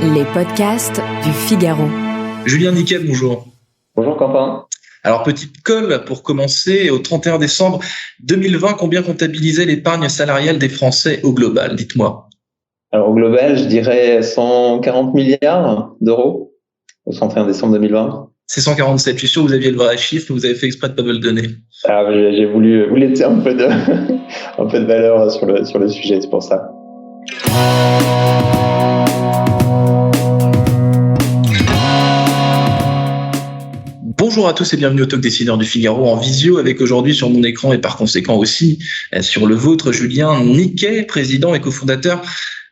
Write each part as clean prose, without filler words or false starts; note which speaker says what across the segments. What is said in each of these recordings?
Speaker 1: Les podcasts du Figaro.
Speaker 2: Julien Niquet, bonjour.
Speaker 3: Bonjour Quentin.
Speaker 2: Alors, petite colle pour commencer. Au 31 décembre 2020, combien comptabilisait l'épargne salariale des Français au global? Dites-moi.
Speaker 3: Alors au global, je dirais 140 milliards d'euros au 31 décembre 2020.
Speaker 2: C'est 147. Je suis sûr que vous aviez le vrai chiffre, mais vous avez fait exprès de ne pas me le donner.
Speaker 3: Alors j'ai voulu vous laisser un peu de valeur sur le sujet, c'est pour ça.
Speaker 2: Bonjour à tous et bienvenue au Talk Décideur du Figaro en visio avec aujourd'hui sur mon écran et par conséquent aussi sur le vôtre Julien Niquet, président et cofondateur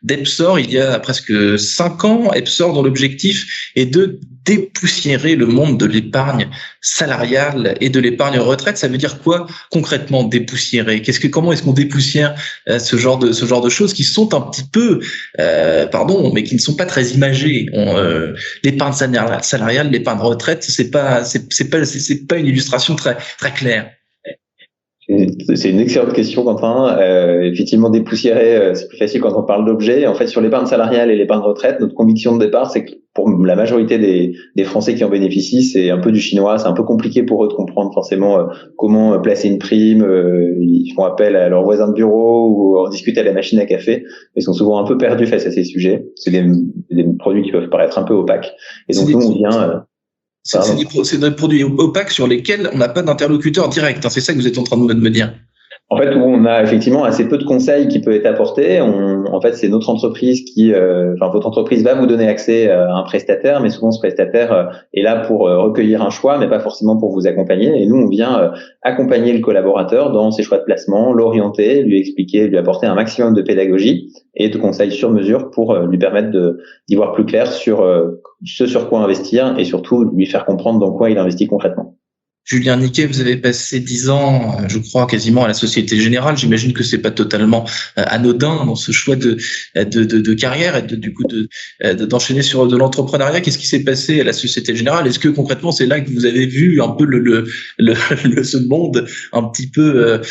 Speaker 2: d'Epsor il y a presque 5 ans. Epsor dont l'objectif est de dépoussiérer le monde de l'épargne salariale et de l'épargne retraite. Ça veut dire quoi concrètement dépoussiérer? Comment est-ce qu'on dépoussière ce genre de choses qui sont un petit peu mais qui ne sont pas très imagées. L'épargne salariale, l'épargne retraite, c'est pas une illustration très très claire.
Speaker 3: C'est une excellente question, Quentin. Effectivement, dépoussiérer, c'est plus facile quand on parle d'objets. En fait, sur l'épargne salariale et l'épargne retraite, notre conviction de départ, c'est que pour la majorité des Français qui en bénéficient, c'est un peu du chinois. C'est un peu compliqué pour eux de comprendre forcément comment placer une prime. Ils font appel à leurs voisins de bureau ou en discuter à la machine à café. Ils sont souvent un peu perdus face à ces sujets. C'est des produits qui peuvent paraître un peu opaques. Et donc, nous, on vient...
Speaker 2: C'est des produits opaques sur lesquels on n'a pas d'interlocuteur direct. C'est ça que vous êtes en train de me dire.
Speaker 3: En fait, où on a effectivement assez peu de conseils qui peuvent être apportés. En fait, c'est notre entreprise votre entreprise va vous donner accès à un prestataire, mais souvent ce prestataire est là pour recueillir un choix, mais pas forcément pour vous accompagner. Et nous, on vient accompagner le collaborateur dans ses choix de placement, l'orienter, lui expliquer, lui apporter un maximum de pédagogie et de conseils sur mesure pour lui permettre d'y voir plus clair sur ce sur quoi investir et surtout lui faire comprendre dans quoi il investit concrètement.
Speaker 2: Julien Niquet, vous avez passé 10 ans, je crois, quasiment à la Société Générale. J'imagine que c'est pas totalement anodin dans ce choix de carrière et d'enchaîner sur de l'entrepreneuriat. Qu'est-ce qui s'est passé à la Société Générale? Est-ce que concrètement c'est là que vous avez vu un peu ce monde un petit peu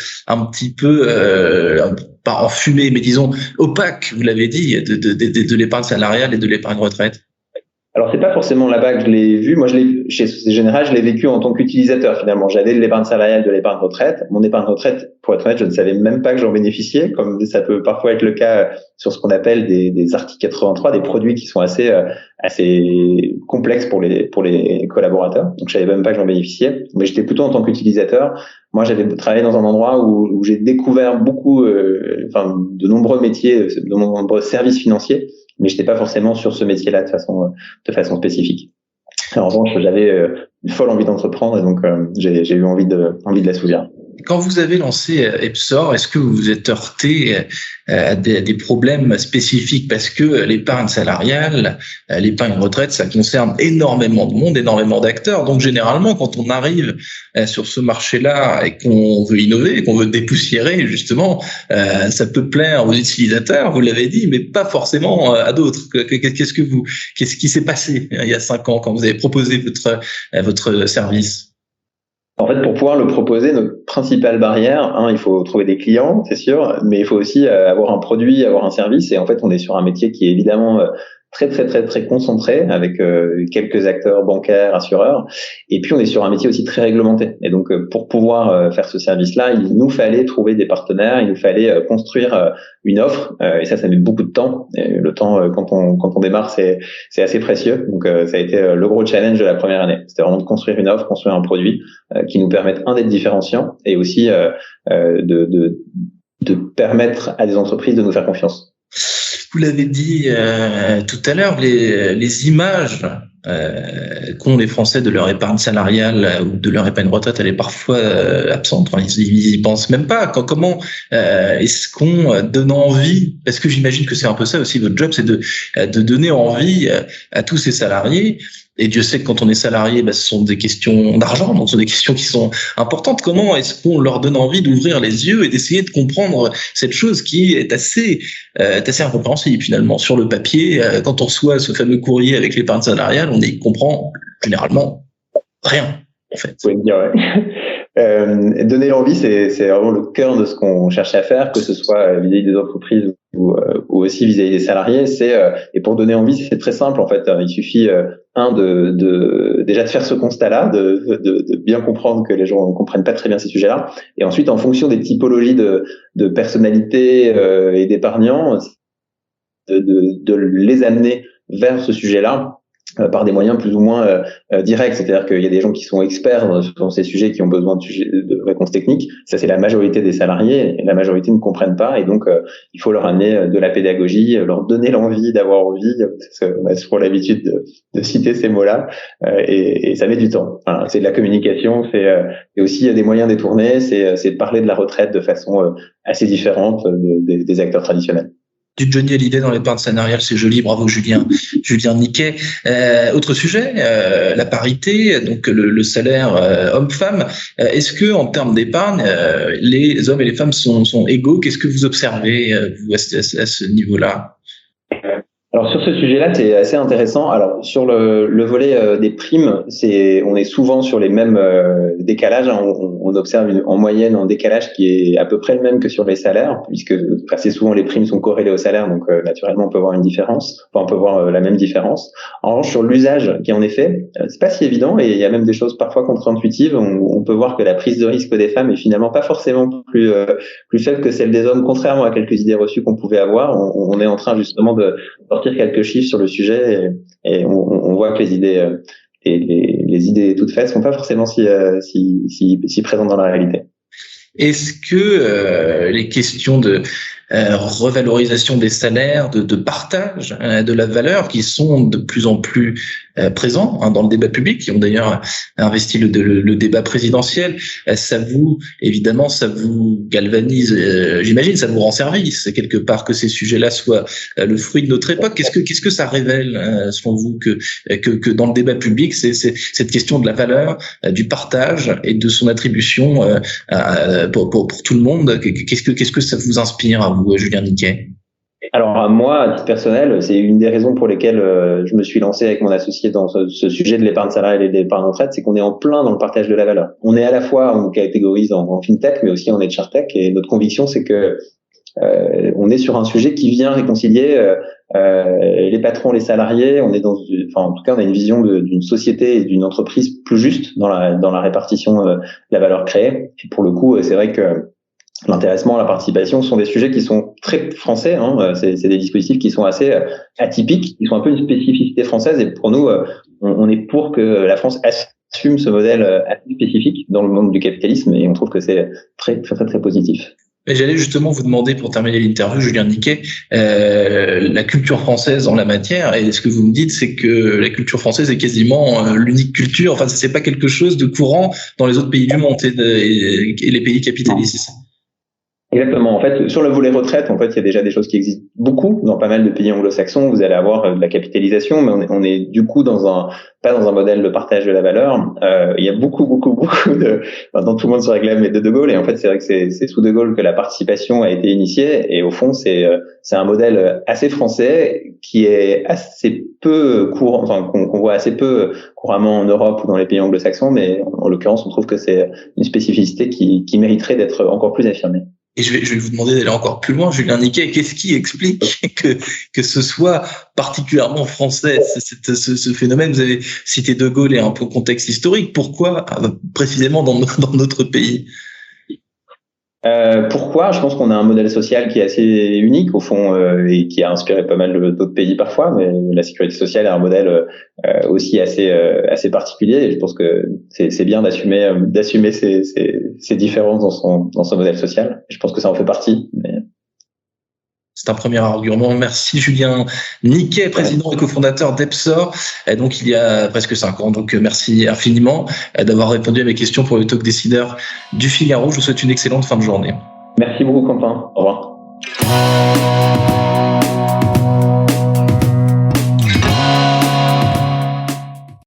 Speaker 2: pas enfumé, mais disons opaque, vous l'avez dit, de l'épargne salariale et de l'épargne retraite?
Speaker 3: Alors, c'est pas forcément là-bas que je l'ai vu. Moi, chez Société Générale, je l'ai vécu en tant qu'utilisateur, finalement. J'avais de l'épargne salariale, de l'épargne retraite. Mon épargne retraite, pour être honnête, je ne savais même pas que j'en bénéficiais, comme ça peut parfois être le cas sur ce qu'on appelle des articles 83, des produits qui sont assez complexes pour les collaborateurs. Donc, je savais même pas que j'en bénéficiais. Mais j'étais plutôt en tant qu'utilisateur. Moi, j'avais travaillé dans un endroit où j'ai découvert de nombreux métiers, de nombreux services financiers. Mais j'étais pas forcément sur ce métier-là de façon spécifique. En revanche, j'avais une folle envie d'entreprendre et donc j'ai eu envie de la soutenir.
Speaker 2: Quand vous avez lancé Epsor, est-ce que vous vous êtes heurté à des problèmes spécifiques? Parce que l'épargne salariale, l'épargne retraite, ça concerne énormément de monde, énormément d'acteurs. Donc généralement, quand on arrive sur ce marché-là et qu'on veut innover, qu'on veut dépoussiérer, justement, ça peut plaire aux utilisateurs, vous l'avez dit, mais pas forcément à d'autres. Qu'est-ce qui s'est passé il y a 5 ans quand vous avez proposé votre service?
Speaker 3: En fait, pour pouvoir le proposer, notre principale barrière, il faut trouver des clients, c'est sûr, mais il faut aussi avoir un produit, avoir un service. Et en fait, on est sur un métier qui est évidemment très très très très concentré avec quelques acteurs bancaires, assureurs. Et puis on est sur un métier aussi très réglementé. Et donc pour pouvoir faire ce service-là, il nous fallait trouver des partenaires, il nous fallait construire une offre. Et ça met beaucoup de temps. Et le temps quand on démarre, c'est assez précieux. Donc ça a été le gros challenge de la première année. C'était vraiment de construire une offre, construire un produit qui nous permette d'être différenciant et aussi de permettre à des entreprises de nous faire confiance.
Speaker 2: Vous l'avez dit tout à l'heure, les images qu'ont les Français de leur épargne salariale ou de leur épargne retraite, elle est parfois absente. Enfin, ils y pensent même pas. Comment est-ce qu'on donne envie? Parce que j'imagine que c'est un peu ça aussi votre job, c'est de donner envie à tous ces salariés. Et Dieu sait que quand on est salarié, ce sont des questions d'argent, donc ce sont des questions qui sont importantes. Comment est-ce qu'on leur donne envie d'ouvrir les yeux et d'essayer de comprendre cette chose qui est assez incompréhensible finalement sur le papier? Quand on reçoit ce fameux courrier avec l'épargne salariale, on n'y comprend généralement rien en fait.
Speaker 3: Oui, ouais. Donner l'envie, c'est vraiment le cœur de ce qu'on cherche à faire, que ce soit vis-à-vis des entreprises ou aussi vis-à-vis des salariés. Et pour donner envie, c'est très simple en fait. Il suffit déjà de faire ce constat-là, de bien comprendre que les gens ne comprennent pas très bien ces sujets-là, et ensuite en fonction des typologies de personnalités et d'épargnants, de les amener vers ce sujet-là par des moyens plus ou moins directs. C'est-à-dire qu'il y a des gens qui sont experts dans ces sujets, qui ont besoin de réponses techniques. Ça, c'est la majorité des salariés, et la majorité ne comprennent pas, et donc il faut leur amener de la pédagogie, leur donner l'envie d'avoir envie. On a souvent l'habitude de citer ces mots-là, et ça met du temps. Enfin, c'est de la communication, et aussi il y a des moyens détournés, c'est de parler de la retraite de façon assez différente des acteurs traditionnels.
Speaker 2: Du Johnny Hallyday dans l'épargne salariale, c'est joli, bravo Julien Niquet. Autre sujet, la parité, donc le salaire homme-femme. Est-ce que en termes d'épargne, les hommes et les femmes sont égaux? Qu'est-ce que vous observez vous, à ce niveau-là?
Speaker 3: Alors sur ce sujet-là, c'est assez intéressant. Alors sur le volet des primes, on est souvent sur les mêmes décalages. On observe en moyenne un décalage qui est à peu près le même que sur les salaires, puisque assez souvent les primes sont corrélées au salaire, donc naturellement on peut voir une différence. Enfin, on peut voir la même différence. En revanche, sur l'usage, qui en effet, c'est pas si évident, et il y a même des choses parfois contre-intuitives. On peut voir que la prise de risque des femmes est finalement pas forcément plus faible que celle des hommes, contrairement à quelques idées reçues qu'on pouvait avoir. On est en train justement de sortir quelques chiffres sur le sujet, et on voit que les idées les idées toutes faites sont pas forcément si présentes dans la réalité.
Speaker 2: Est-ce que les questions de revalorisation des salaires, de partage de la valeur, qui sont de plus en plus présents dans le débat public, qui ont d'ailleurs investi le débat présidentiel, ça vous galvanise, j'imagine, ça vous rend service quelque part que ces sujets-là soient le fruit de notre époque. Qu'est-ce que ça révèle selon vous que dans le débat public, c'est cette question de la valeur, du partage et de son attribution pour tout le monde? Qu'est-ce que ça vous inspire à vous, Julien Niquet?
Speaker 3: Alors moi, à titre personnel, c'est une des raisons pour lesquelles je me suis lancé avec mon associé dans ce sujet de l'épargne salariale et de l'épargne retraite, c'est qu'on est en plein dans le partage de la valeur. On est à la fois, on nous catégorise en fintech, mais aussi en HRtech, et notre conviction, c'est que on est sur un sujet qui vient réconcilier les patrons, les salariés. On est en tout cas, on a une vision d'une société et d'une entreprise plus juste dans la répartition de la valeur créée. Et pour le coup, c'est vrai que l'intéressement, la participation sont des sujets qui sont très français. C'est des dispositifs qui sont assez atypiques, qui sont un peu une spécificité française. Et pour nous, on est pour que la France assume ce modèle assez spécifique dans le monde du capitalisme. Et on trouve que c'est très, très, très, très positif.
Speaker 2: Et j'allais justement vous demander, pour terminer l'interview, Julien Niquet, la culture française en la matière. Et ce que vous me dites, c'est que la culture française est quasiment l'unique culture. Enfin, c'est pas quelque chose de courant dans les autres pays du monde et les pays capitalistes.
Speaker 3: Exactement. En fait, sur le volet retraite, en fait, il y a déjà des choses qui existent beaucoup dans pas mal de pays anglo-saxons. Vous allez avoir de la capitalisation, mais on est du coup pas dans un modèle de partage de la valeur. Il y a beaucoup maintenant tout le monde se réclame de Gaulle, et en fait, c'est vrai que c'est sous De Gaulle que la participation a été initiée, et au fond, c'est un modèle assez français qui est assez peu courant, enfin, qu'on voit assez peu couramment en Europe ou dans les pays anglo-saxons, mais en l'occurrence, on trouve que c'est une spécificité qui mériterait d'être encore plus affirmée.
Speaker 2: Et je vais vous demander d'aller encore plus loin, Julien Niquet. Qu'est-ce qui explique que ce soit particulièrement français, ce phénomène? Vous avez cité De Gaulle et un peu contexte historique. Pourquoi précisément dans notre pays?
Speaker 3: Pourquoi? Je pense qu'on a un modèle social qui est assez unique au fond, et qui a inspiré pas mal d'autres pays parfois, mais la sécurité sociale est un modèle aussi assez particulier, et je pense que c'est bien d'assumer ces différences dans son modèle social. Je pense que ça en fait partie.
Speaker 2: C'est un premier argument. Merci Julien Niquet, président et cofondateur d'Epsor, donc il y a presque 5 ans. Donc merci infiniment d'avoir répondu à mes questions pour le Talk Décideur du Figaro. Je vous souhaite une excellente fin de journée.
Speaker 3: Merci beaucoup Quentin. Au revoir.